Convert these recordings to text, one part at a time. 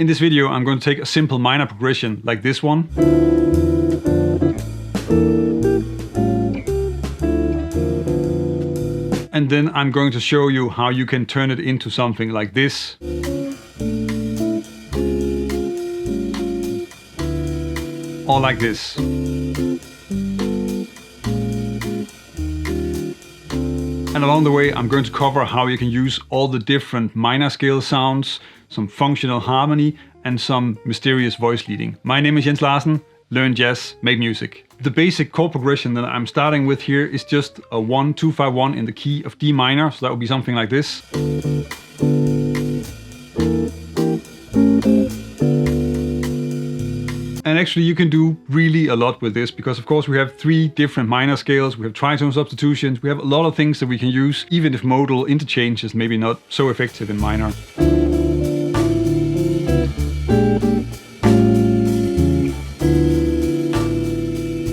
In this video, I'm going to take a simple minor progression like this one. And then I'm going to show you how you can turn it into something like this. Or like this. And along the way, I'm going to cover how you can use all the different minor scale sounds, some functional harmony, and some mysterious voice leading. My name is Jens Larsen. Learn jazz, make music. The basic chord progression that I'm starting with here is just a 1-2-5-1 in the key of D minor, so that would be something like this. And actually you can do really a lot with this, because of course we have 3 different minor scales, we have tritone substitutions, we have a lot of things that we can use, even if modal interchange is maybe not so effective in minor.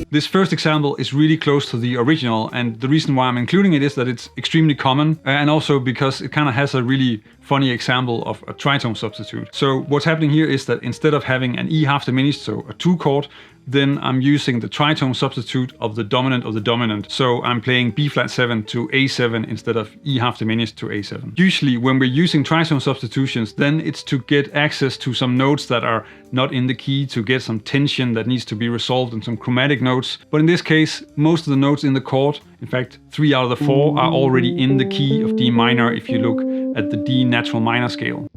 This first example is really close to the original, and the reason why I'm including it is that it's extremely common, and also because it kind of has a really funny example of a tritone substitute. So what's happening here is that instead of having an E half diminished, so a 2 chord, then I'm using the tritone substitute of the dominant. So I'm playing B flat 7 to A7 instead of E half diminished to A7. Usually when we're using tritone substitutions, then it's to get access to some notes that are not in the key, to get some tension that needs to be resolved and some chromatic notes. But in this case, most of the notes in the chord, in fact 3 out of the 4, are already in the key of D minor if you look at the D natural minor scale.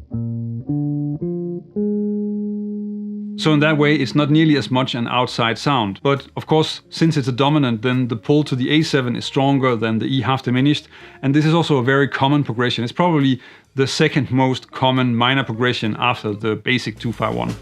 So in that way, it's not nearly as much an outside sound. But of course, since it's a dominant, then the pull to the A7 is stronger than the E half diminished. And this is also a very common progression. It's probably the second most common minor progression after the basic 2-5-1.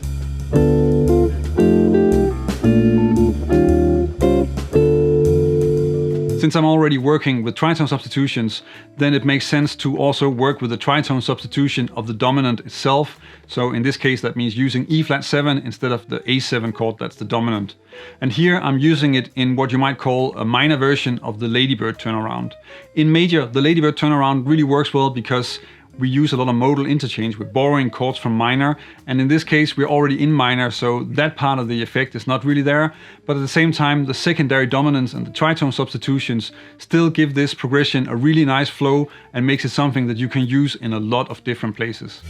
Since I'm already working with tritone substitutions, then it makes sense to also work with the tritone substitution of the dominant itself. So in this case, that means using E flat 7 instead of the A7 chord, that's the dominant. And here I'm using it in what you might call a minor version of the Ladybird turnaround. In major, the Ladybird turnaround really works well because we use a lot of modal interchange. We're borrowing chords from minor, and in this case we're already in minor, so that part of the effect is not really there. But at the same time, the secondary dominants and the tritone substitutions still give this progression a really nice flow and makes it something that you can use in a lot of different places.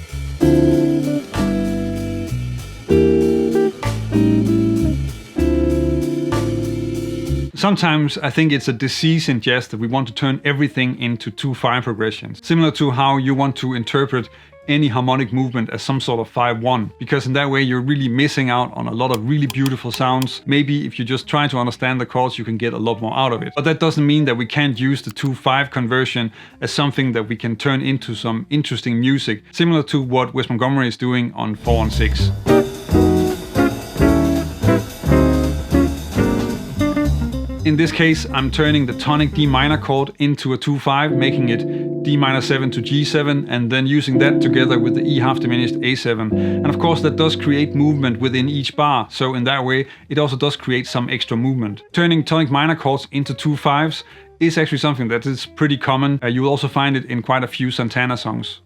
Sometimes I think it's a disease in jazz that we want to turn everything into 2-5 progressions. Similar to how you want to interpret any harmonic movement as some sort of 5-1, because in that way you're really missing out on a lot of really beautiful sounds. Maybe if you just try to understand the chords, you can get a lot more out of it. But that doesn't mean that we can't use the 2-5 conversion as something that we can turn into some interesting music, similar to what Wes Montgomery is doing on 4-on-6. In this case, I'm turning the tonic D minor chord into a 2-5, making it D minor 7 to G7, and then using that together with the E half diminished A7. And of course that does create movement within each bar, so in that way it also does create some extra movement. Turning tonic minor chords into 2-5s is actually something that is pretty common. You will also find it in quite a few Santana songs.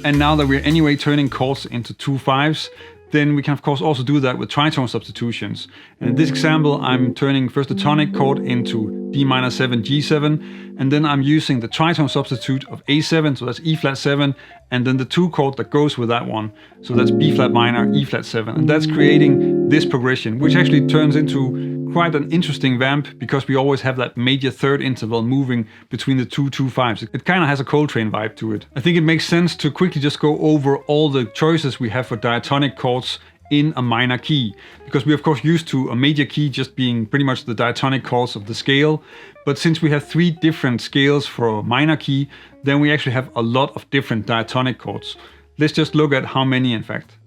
And now that we're anyway turning chords into 2-5s, then we can of course also do that with tritone substitutions. And in this example, I'm turning first the tonic chord into D minor 7 G7, and then I'm using the tritone substitute of A7, so that's E flat 7, and then the 2 chord that goes with that one, so that's B flat minor, E flat 7, and that's creating this progression, which actually turns into quite an interesting vamp, because we always have that major third interval moving between the 2-5s. It kind of has a Coltrane vibe to it. I think it makes sense to quickly just go over all the choices we have for diatonic chords in a minor key, because we're of course used to a major key just being pretty much the diatonic chords of the scale. But since we have 3 different scales for a minor key, then we actually have a lot of different diatonic chords. Let's just look at how many in fact.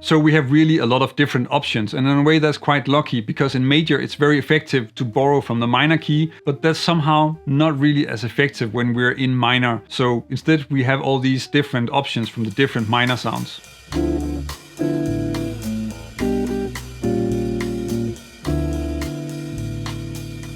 So we have really a lot of different options, and in a way that's quite lucky, because in major it's very effective to borrow from the minor key, but that's somehow not really as effective when we're in minor. So instead we have all these different options from the different minor sounds.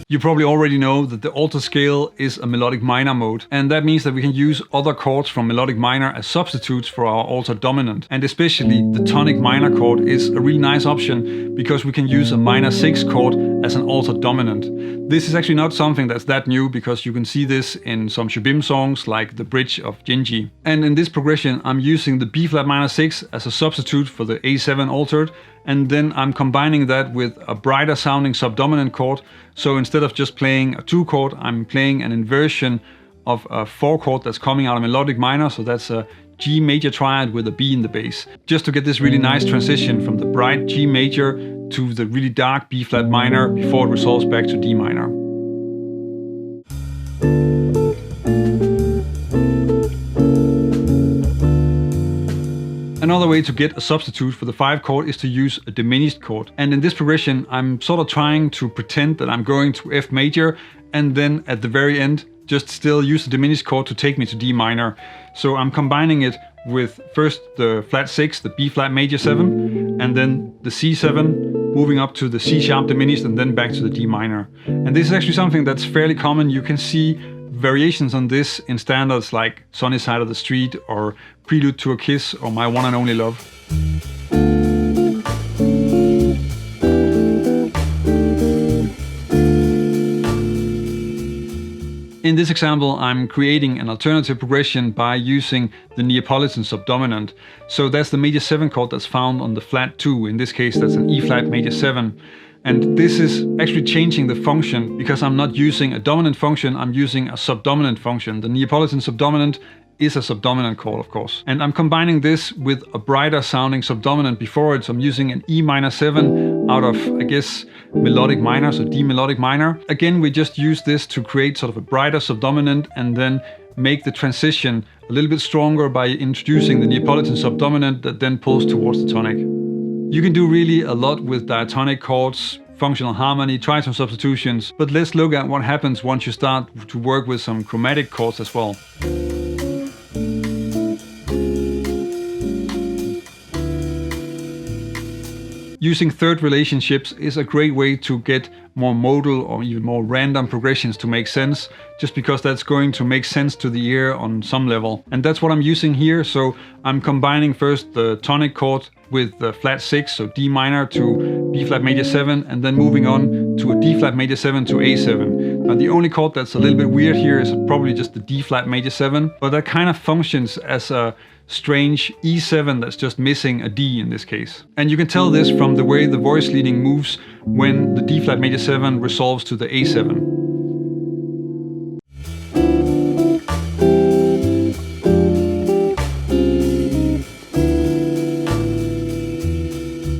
You probably already know that the alto scale is a melodic minor mode, and that means that we can use other chords from melodic minor as substitutes for our alto dominant. And especially the tonic minor chord is a really nice option, because we can use a minor 6 chord as an alto dominant. This is actually not something that's that new, because you can see this in some Jobim songs like the bridge of Genji. And in this progression I'm using the B flat minor 6 as a substitute for the A7 altered, and then I'm combining that with a brighter sounding subdominant chord. So instead of just playing a 2 chord, I'm playing an inversion of a 4 chord that's coming out of melodic minor, so that's a G major triad with a B in the bass, just to get this really nice transition from the bright G major to the really dark B flat minor before it resolves back to D minor. Another way to get a substitute for the 5 chord is to use a diminished chord. And in this progression, I'm sort of trying to pretend that I'm going to F major, and then at the very end, just still use the diminished chord to take me to D minor. So I'm combining it with first the flat 6, the B flat major 7, and then the C7, moving up to the C sharp diminished, and then back to the D minor. And this is actually something that's fairly common. You can see variations on this in standards like Sunny Side of the Street or Prelude to a Kiss or My One and Only Love. In this example, I'm creating an alternative progression by using the Neapolitan Subdominant. So that's the major 7 chord that's found on the flat 2. In this case, that's an E flat major 7. And this is actually changing the function, because I'm not using a dominant function, I'm using a subdominant function. The Neapolitan Subdominant is a subdominant chord, of course. And I'm combining this with a brighter sounding subdominant before it. So I'm using an E minor 7 out of, I guess, melodic minor, so D melodic minor. Again, we just use this to create sort of a brighter subdominant, and then make the transition a little bit stronger by introducing the Neapolitan Subdominant that then pulls towards the tonic. You can do really a lot with diatonic chords, functional harmony, tritone substitutions, but let's look at what happens once you start to work with some chromatic chords as well. Using third relationships is a great way to get more modal or even more random progressions to make sense, just because that's going to make sense to the ear on some level. And that's what I'm using here. So I'm combining first the tonic chord with the flat 6, so D minor to B flat major 7, and then moving on to a D flat major 7 to A7. Now the only chord that's a little bit weird here is probably just the D flat major 7, but that kind of functions as a strange E7 that's just missing a D in this case. And you can tell this from the way the voice leading moves when the D flat major 7 resolves to the A7.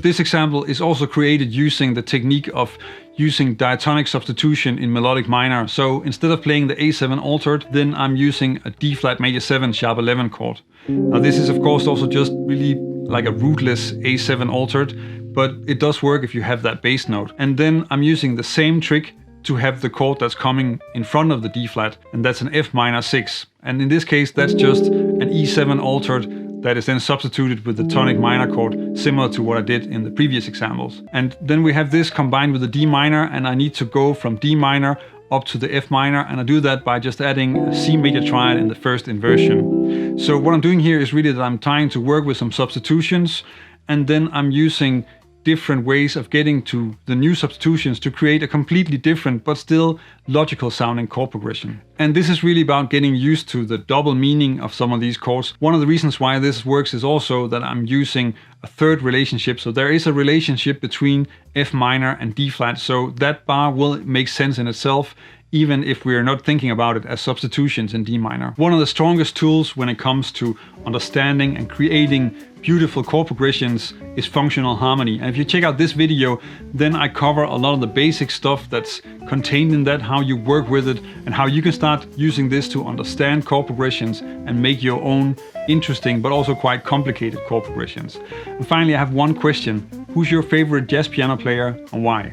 This example is also created using the technique of using diatonic substitution in melodic minor. So instead of playing the A7 altered, then I'm using a D flat major 7 sharp 11 chord. Now this is of course also just really like a rootless A7 altered, but it does work if you have that bass note. And then I'm using the same trick to have the chord that's coming in front of the D flat, and that's an F minor 6. And in this case, that's just an E7 altered that is then substituted with the tonic minor chord, similar to what I did in the previous examples. And then we have this combined with the D minor, and I need to go from D minor up to the F minor, and I do that by just adding a C major triad in the first inversion. So what I'm doing here is really that I'm trying to work with some substitutions, and then I'm using different ways of getting to the new substitutions to create a completely different but still logical sounding chord progression. And this is really about getting used to the double meaning of some of these chords. One of the reasons why this works is also that I'm using a third relationship. So there is a relationship between F minor and D flat. So that bar will make sense in itself, even if we are not thinking about it as substitutions in D minor. One of the strongest tools when it comes to understanding and creating beautiful chord progressions is functional harmony. And if you check out this video, then I cover a lot of the basic stuff that's contained in that, how you work with it, and how you can start using this to understand chord progressions and make your own interesting but also quite complicated chord progressions. And finally, I have one question. Who's your favorite jazz piano player and why?